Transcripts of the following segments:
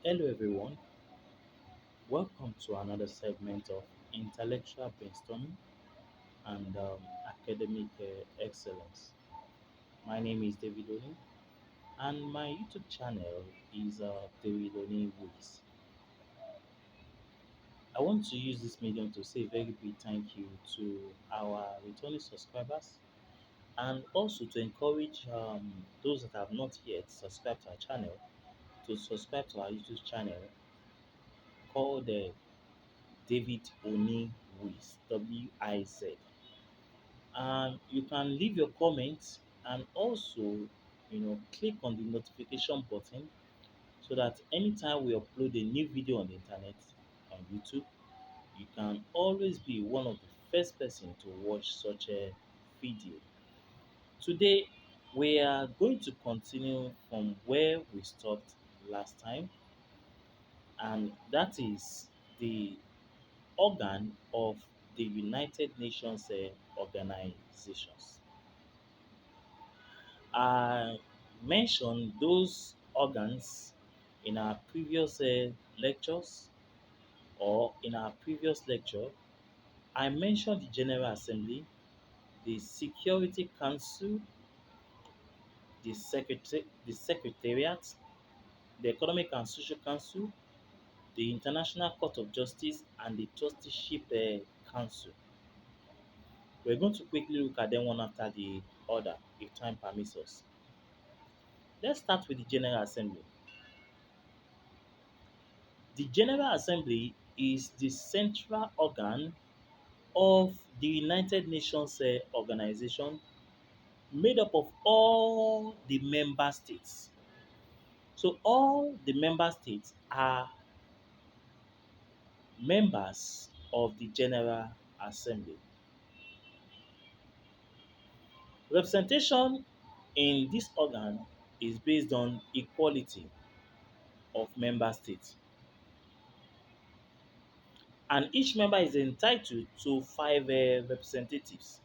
Hello, everyone. Welcome to another segment of intellectual brainstorming and academic excellence. My name is David Oni, and my YouTube channel is David Oni Woods. I want to use this medium to say a very big thank you to our returning subscribers and also to encourage those that have not yet subscribed to our channel to subscribe to our YouTube channel called David Oni Wiz, WIZ. And you can leave your comments and also, click on the notification button so that anytime we upload a new video on the internet on YouTube, you can always be one of the first person to watch such a video. Today, we are going to continue from where we stopped last time, and that is the organ of the United Nations organizations. I mentioned those organs in our previous lectures, or in our previous lecture. I mentioned the General Assembly, the Security Council, the Secretariat, the Economic and Social Council, the International Court of Justice, and the Trusteeship Council. We're going to quickly look at them one after the other if time permits us. Let's start with the General Assembly. The General Assembly is the central organ of the United Nations organization, made up of all the member states. So all the member states are members of the General Assembly. Representation in this organ is based on equality of member states, and each member is entitled to five representatives,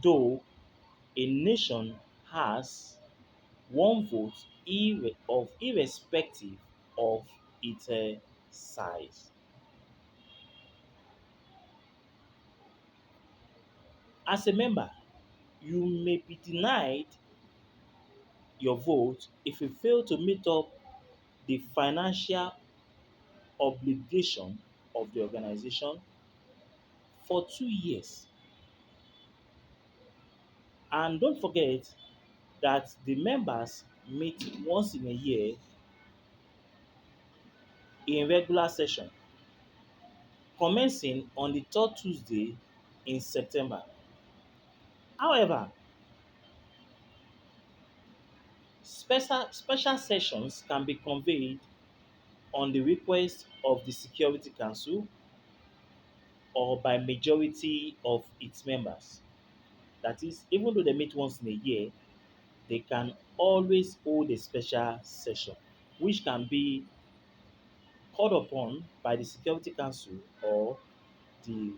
though a nation has one vote irrespective of its size. As a member, you may be denied your vote if you fail to meet up the financial obligation of the organization for 2 years. And don't forget that the members meet once in a year in regular session, commencing on the third Tuesday in September. However, special sessions can be convened on the request of the Security Council or by majority of its members. That is, even though they meet once in a year, they can always hold a special session, which can be called upon by the Security Council or the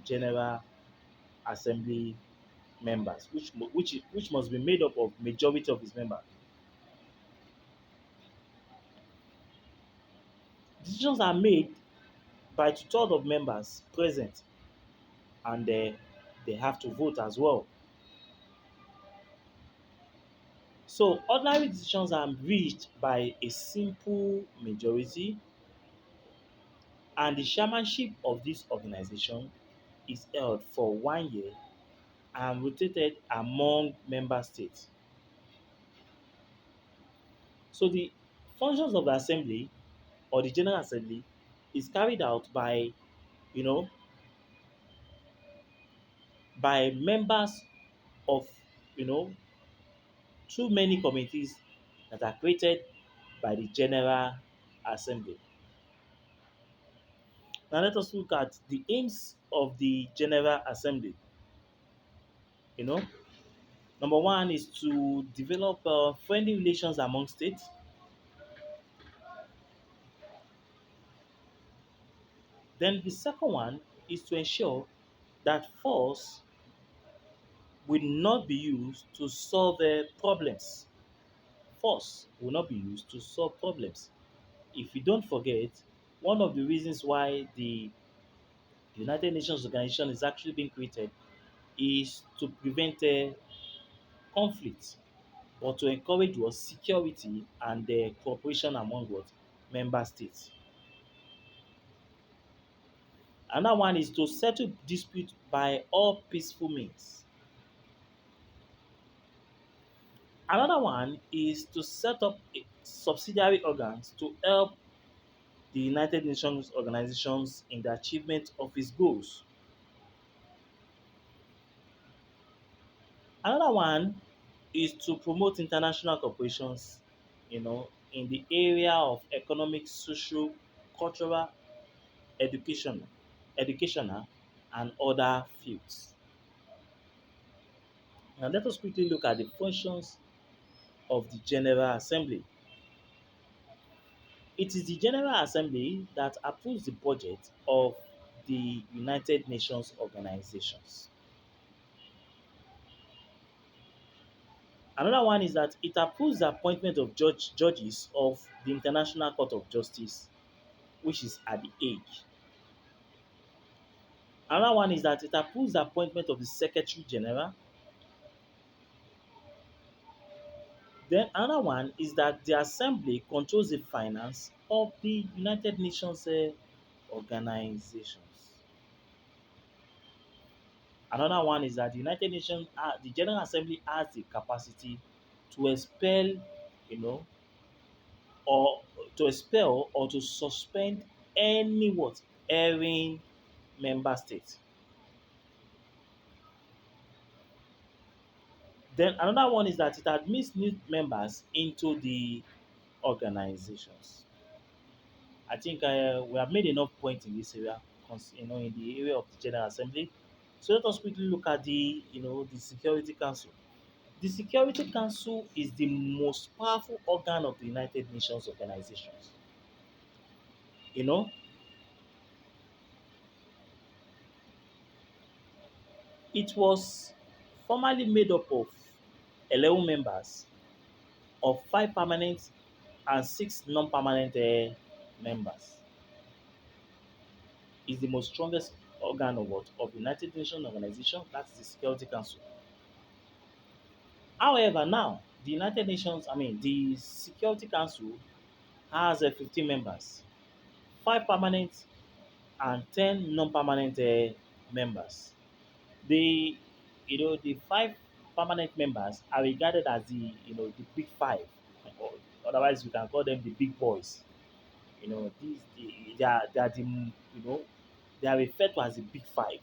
General Assembly members, which must be made up of majority of its members. Decisions are made by two-thirds of members present, and they have to vote as well. So ordinary decisions are reached by a simple majority, and the chairmanship of this organization is held for 1 year and rotated among member states. So the functions of the assembly or the general assembly is carried out you know by members of you know too many committees that are created by the general assembly. Now let us look at the aims of the general assembly. You know, number one is to develop friendly relations among states. Then the second one is to ensure that force will not be used to solve problems. force will not be used to solve problems. If you don't forget, one of the reasons why the United Nations organization is actually being created is to prevent conflict, but to encourage what security and cooperation among what member states. Another one is to settle dispute by all peaceful means. Another one is to set up subsidiary organs to help the United Nations organizations in the achievement of its goals. Another one is to promote international corporations, in the area of economic, social, cultural, education, educational, and other fields. Now let us quickly look at the functions of the General Assembly. It is the General Assembly that approves the budget of the United Nations organizations. Another one is that it approves the appointment of judges of the International Court of Justice, which is at the Hague. Another one is that it approves the appointment of the Secretary General. Then another one is that the Assembly controls the finance of the United Nations organizations. Another one is that the United Nations, the General Assembly has the capacity to expel, you know, or to expel or to suspend any what erring member state. Then another one is that it admits new members into the organizations. I think we have made enough points in this area, in the area of the General Assembly. So let us quickly look at the Security Council. The Security Council is the most powerful organ of the United Nations organizations. You know, it was formerly made up of 11 members, of 5 permanent and 6 non-permanent members. Is the most strongest organ of what of the United Nations organization. That's the Security Council. However, now the Security Council has 15 members, 5 permanent and 10 non-permanent members. The 5 permanent members are regarded as the big five, or otherwise we can call them the big boys. They are they are referred to as the big five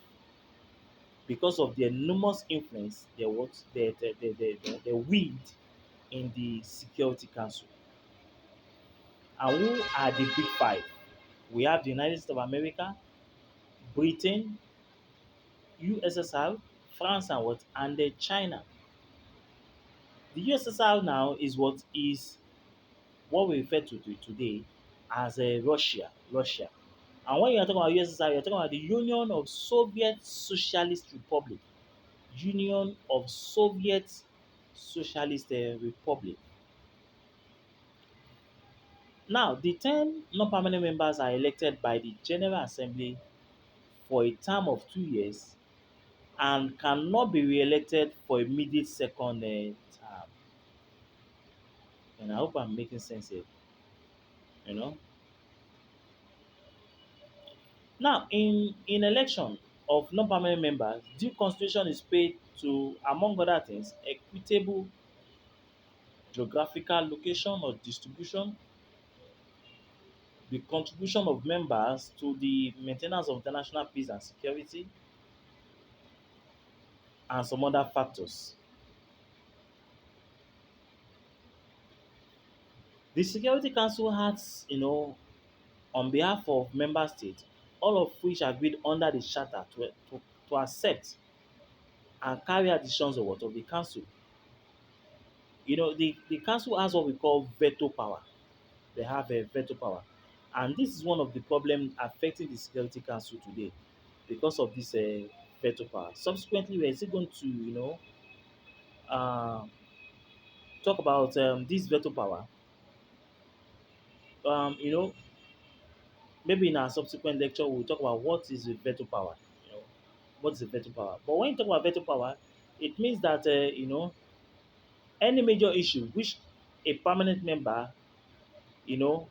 because of the enormous influence they wield in the Security Council. And who are the big five? We have the United States of America, Britain, USSR, France, and China. The USSR now is what we refer to today as Russia. Russia. And when you are talking about USSR, you're talking about the Union of Soviet Socialist Republic. Union of Soviet Socialist Republic. Now, the 10 non-permanent members are elected by the General Assembly for a term of 2 years and cannot be re-elected for a immediate second term. And I hope I'm making sense here. You know. Now, in election of non-permanent members, due consideration is paid to, among other things, equitable geographical location or distribution, the contribution of members to the maintenance of international peace and security, and some other factors. The Security Council has, on behalf of member states, all of which agreed under the charter to accept and carry out decisions of the council. The council has what we call veto power. They have a veto power. And this is one of the problems affecting the Security Council today because of this veto power. Subsequently, we are still going to, uh, talk about this veto power, you know, maybe in our subsequent lecture we'll talk about what is a veto power. You know, what is a veto power? But when you talk about veto power, it means that any major issue which a permanent member, you know,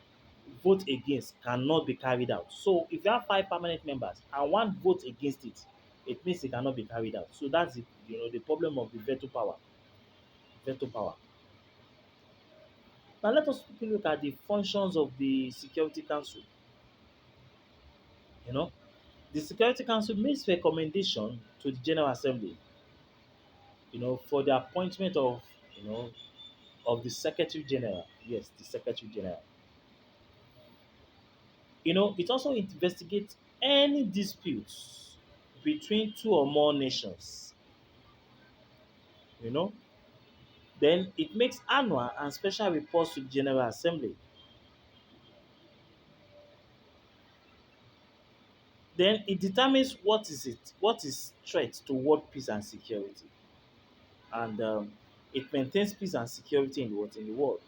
vote against cannot be carried out. So if you have five permanent members and one votes against it, it means it cannot be carried out. So that's the problem of the veto power. Veto power. Now let us quickly look at the functions of the Security Council. You know, the Security Council makes recommendation to the General Assembly, for the appointment of, of the Secretary General. Yes, the Secretary General. It also investigates any disputes between two or more nations. You know, then it makes annual and special reports to the General Assembly. Then it determines what is threat to world peace and security, and it maintains peace and security in the world.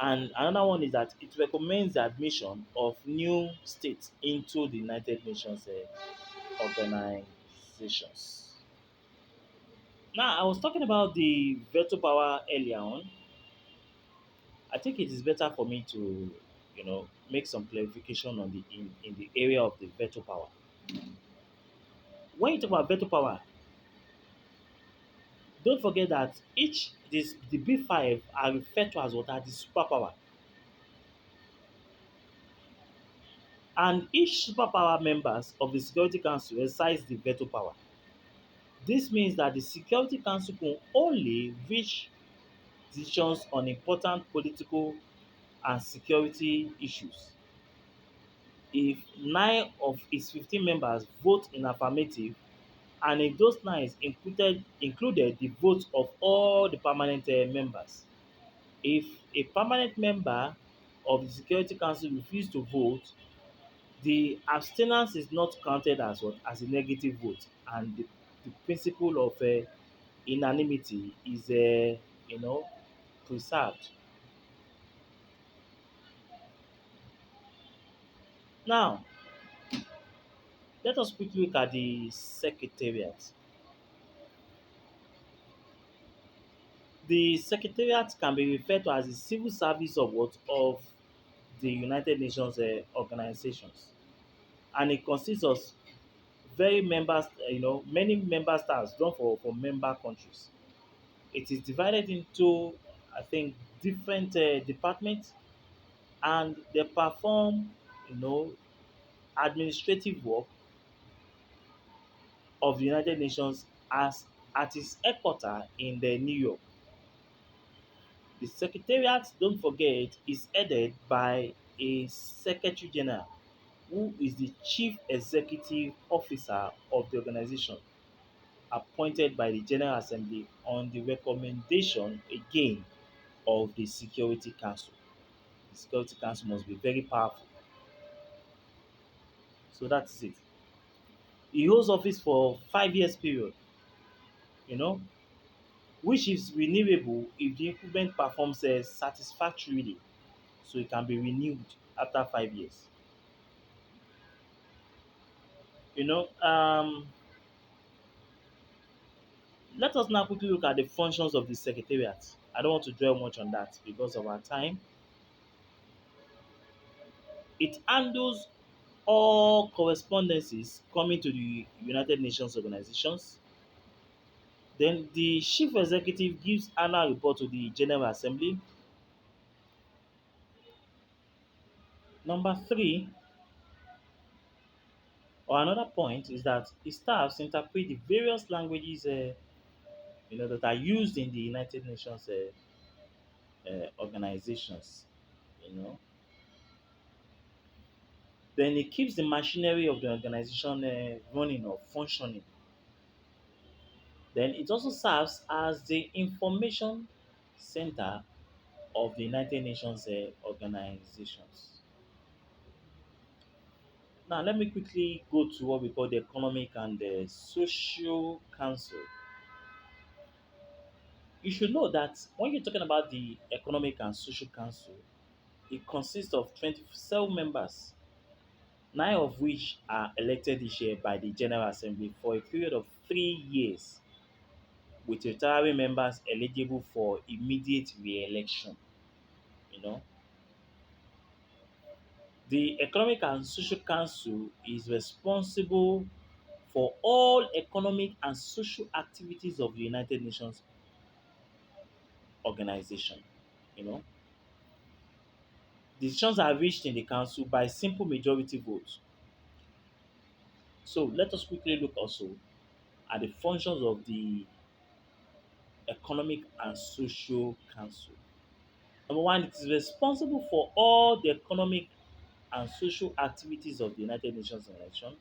And another one is that it recommends the admission of new states into the United Nations organizations. Now, I was talking about the veto power earlier on. I think it is better for me to, make some clarification on in the area of the veto power. When you talk about veto power, don't forget that the B5 are referred to as what are the superpower, and each superpower members of the Security Council exercise the veto power. This means that the Security Council can only reach decisions on important political and security issues if 9 of its 15 members vote in affirmative, and if those 9 included the votes of all the permanent members. If a permanent member of the Security Council refuses to vote, the abstinence is not counted as what as a negative vote, and the principle of unanimity is preserved. Now, let us quickly look at the Secretariat. The Secretariat can be referred to as the civil service of the United Nations organizations, and it consists of many member states done for member countries. It is divided into, I think, different departments, and they perform, administrative work of the United Nations as at its headquarters in the New York. The Secretariat, don't forget, is headed by a Secretary General who is the Chief Executive Officer of the organization, appointed by the General Assembly on the recommendation again of the Security Council. The Security Council must be very powerful. So that's it. He holds office for 5 years period, you know, which is renewable if the incumbent performs satisfactorily. So it can be renewed after 5 years. You know, let us now quickly look at the functions of the Secretariat. I don't want to dwell much on that because of our time. It handles all correspondences coming to the United Nations organizations. Then the chief executive gives annual report to the General Assembly. Number three, or another point, is that the staffs interpret the various languages that are used in the United Nations organizations. You know, then it keeps the machinery of the organization running or functioning. Then it also serves as the information center of the United Nations organizations. Now, let me quickly go to what we call the Economic and the Social Council. You should know that when you're talking about the Economic and Social Council, it consists of 27 members, nine of which are elected each year by the General Assembly for a period of 3 years, with retiring members eligible for immediate re-election. You know, the Economic and Social Council is responsible for all economic and social activities of the United Nations organization. You know, decisions are reached in the council by simple majority votes. So let us quickly look also at the functions of the Economic and Social Council. Number one, it is responsible for all the economic and social activities of the United Nations Organization.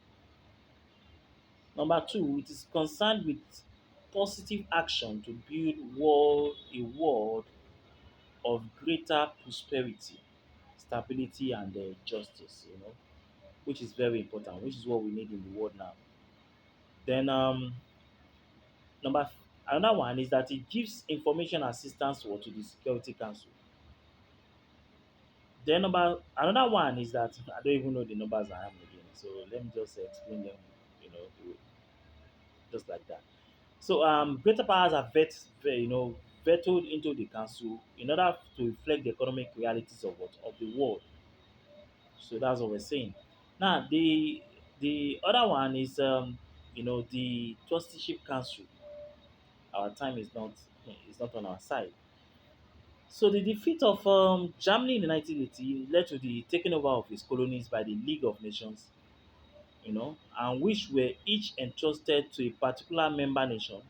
Number two, it is concerned with positive action to build a world of greater prosperity, stability, and justice. Which is very important, which is what we need in the world now. Then another one is that it gives information assistance to the Security Council. Then another one is that I don't even know the numbers I am again, so let me just explain them, you know, just like that. So greater powers are vetoed into the council in order to reflect the economic realities of the world. So that's what we're saying. Now the other one is the Trusteeship Council. Our time is not on our side. So the defeat of Germany in 1980 led to the taking over of its colonies by the League of Nations, and which were each entrusted to a particular member nation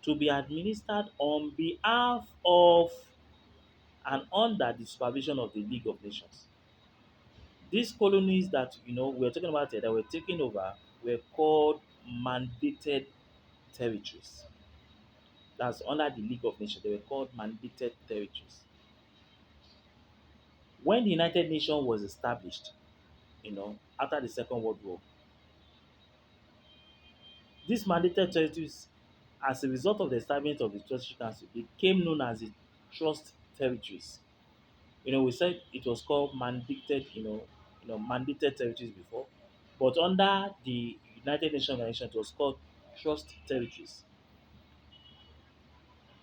to be administered on behalf of and under the supervision of the League of Nations. These colonies that we're talking about here that were taken over were called mandated territories. That's under the League of Nations. They were called mandated territories. When the United Nations was established, after the Second World War, these mandated territories, as a result of the establishment of the Trusteeship Council, became known as the Trust Territories. We said it was called mandated territories before, but under the United Nations Organization, it was called Trust Territories.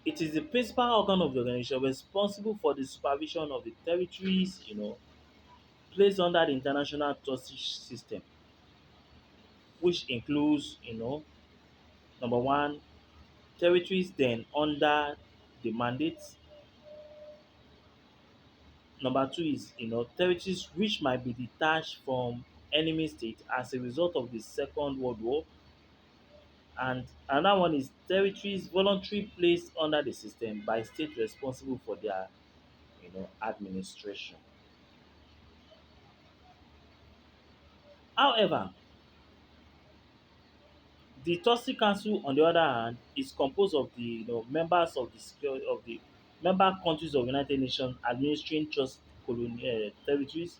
It is the principal organ of the organization responsible for the supervision of the territories, placed under the international trusteeship system, which includes, number one, territories then under the mandates. Number two is, territories which might be detached from enemy state as a result of the Second World War. And another one is territories voluntarily placed under the system by state responsible for their, administration. However, the Trustee Council, on the other hand, is composed of the members of the member countries of United Nations administering trust territories,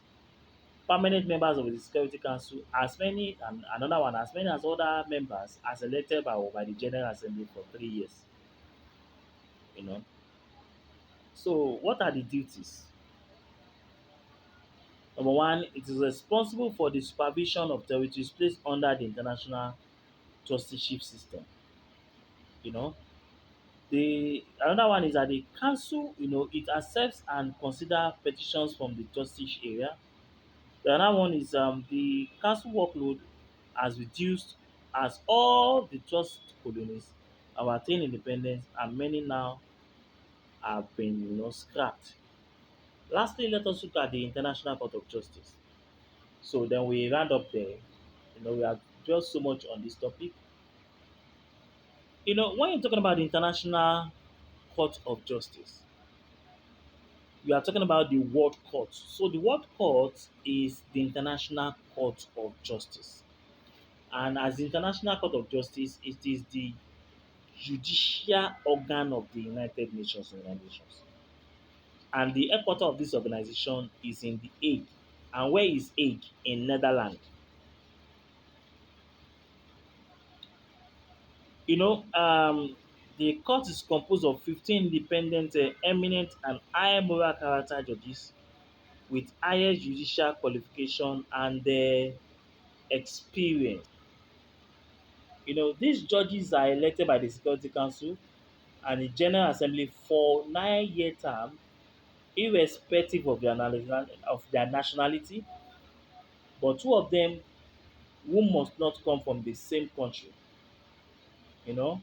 permanent members of the Security Council, as many and another one as many as other members as elected by the General Assembly for 3 years. You know. So what are the duties? Number one, it is responsible for the supervision of territories placed under the international trusteeship system. You know, the another one is that the council, it accepts and consider petitions from the trusteeship area. The another one is the council workload has reduced as all the trust colonies have attained independence and many now have been scrapped. Lastly, let us look at the International Court of Justice. So then we round up there. We have dwelt so much on this topic. When you're talking about the International Court of Justice, we are talking about the World Court. So the World Court is the International Court of Justice. And as the International Court of Justice, it is the judicial organ of the United Nations organizations. And the headquarters of this organization is in the Hague. And where is Hague? In Netherlands. You know, um, The court is composed of 15 independent, eminent, and high moral character judges with highest judicial qualification and experience. These judges are elected by the Security Council and the General Assembly for 9-year term, irrespective of their nationality, but two of them who must not come from the same country. You know,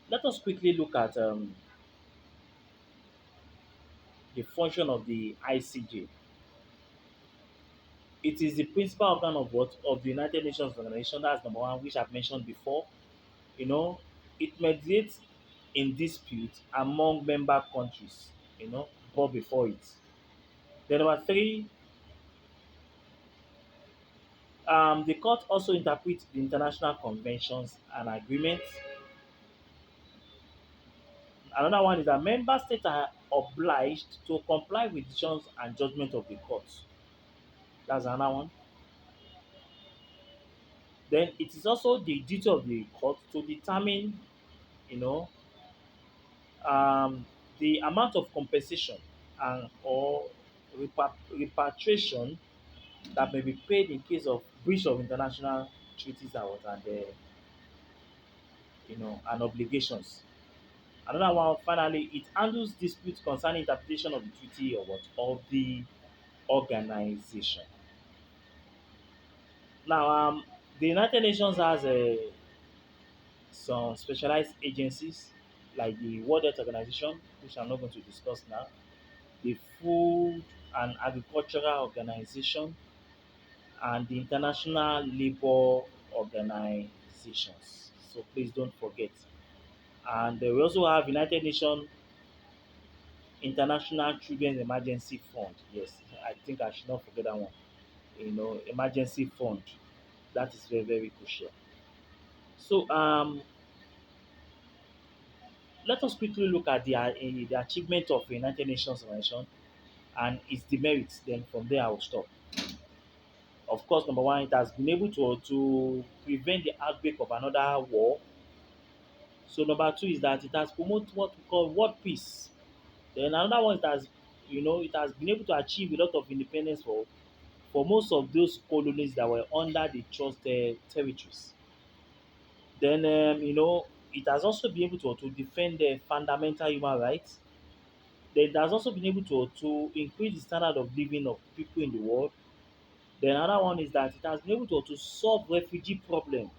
Let us quickly look at the function of the ICJ. It is the principal organ of what of the United Nations Organization. That's number one, which I've mentioned before. You know, it mediates in dispute among member countries. Brought before it. Then number three, the court also interprets the international conventions and agreements. Another one is that member states are obliged to comply with decisions and judgment of the court. That's another one. Then it is also the duty of the court to determine, you know, um, the amount of compensation and or repatriation that may be paid in case of breach of international treaties and obligations. Another one, finally, it handles disputes concerning interpretation of the treaty of the organization. Now, the United Nations has some specialized agencies like the World Health Organization, which I'm not going to discuss now, the Food and Agricultural Organization, and the International Labour Organizations. So please don't forget. And we also have United Nations International Children's Emergency Fund. Yes, I think I should not forget that one. Emergency fund. That is very, very crucial. So let us quickly look at the achievement of the United Nations Organization and its demerits. Then from there I will stop. Of course, number one, it has been able to prevent the outbreak of another war. So number two is that it has promoted what we call world peace. Then another one, it has been able to achieve a lot of independence for most of those colonies that were under the trust territories. Then it has also been able to defend the fundamental human rights. Then it has also been able to increase the standard of living of people in the world. Then another one is that it has been able to solve refugee problem.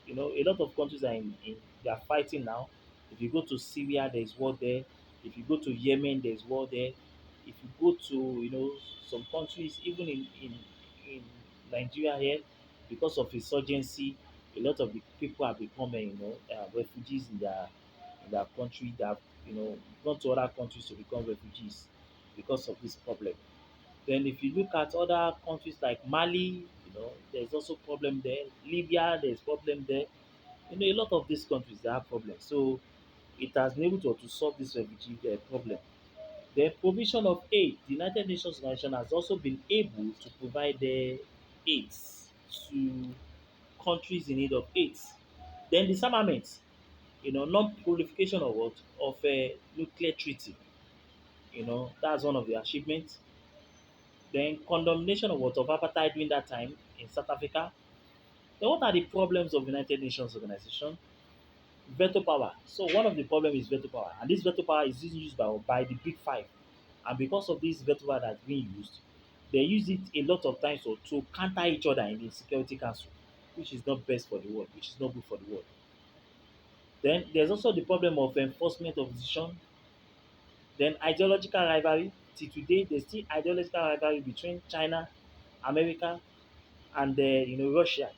A lot of countries they are fighting now. If you go to Syria, there is war there. If you go to Yemen, there is war there. If you go to some countries, even in Nigeria here, because of insurgency, a lot of the people have become refugees in their country. They have gone to other countries to become refugees because of this problem. Then if you look at other countries like Mali, there's also problem there. Libya, there's problem there. A lot of these countries they have problems. So it has been able to solve this refugee problem. The provision of aid, the United Nations Organization has also been able to provide aids to countries in need of aids. Then disarmament, non-proliferation of what of a nuclear treaty. That's one of the achievements. Then condemnation of what of apartheid during that time in South Africa. Then what are the problems of United Nations Organization? Veto power. So one of the problem is veto power, and this veto power is used by the big five. And because of this veto power that's being used, they use it a lot of times to counter each other in the Security Council, which is not best for the world, which is not good for the world. Then there's also the problem of enforcement of decision. Then ideological rivalry. Till today, there's still ideological rivalry between China, America, and Russia.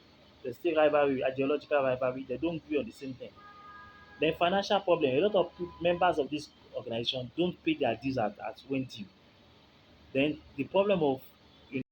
There's still rivalry, ideological rivalry. They don't agree on the same thing. Then financial problem. A lot of members of this organization don't pay their dues as when due. Then the problem of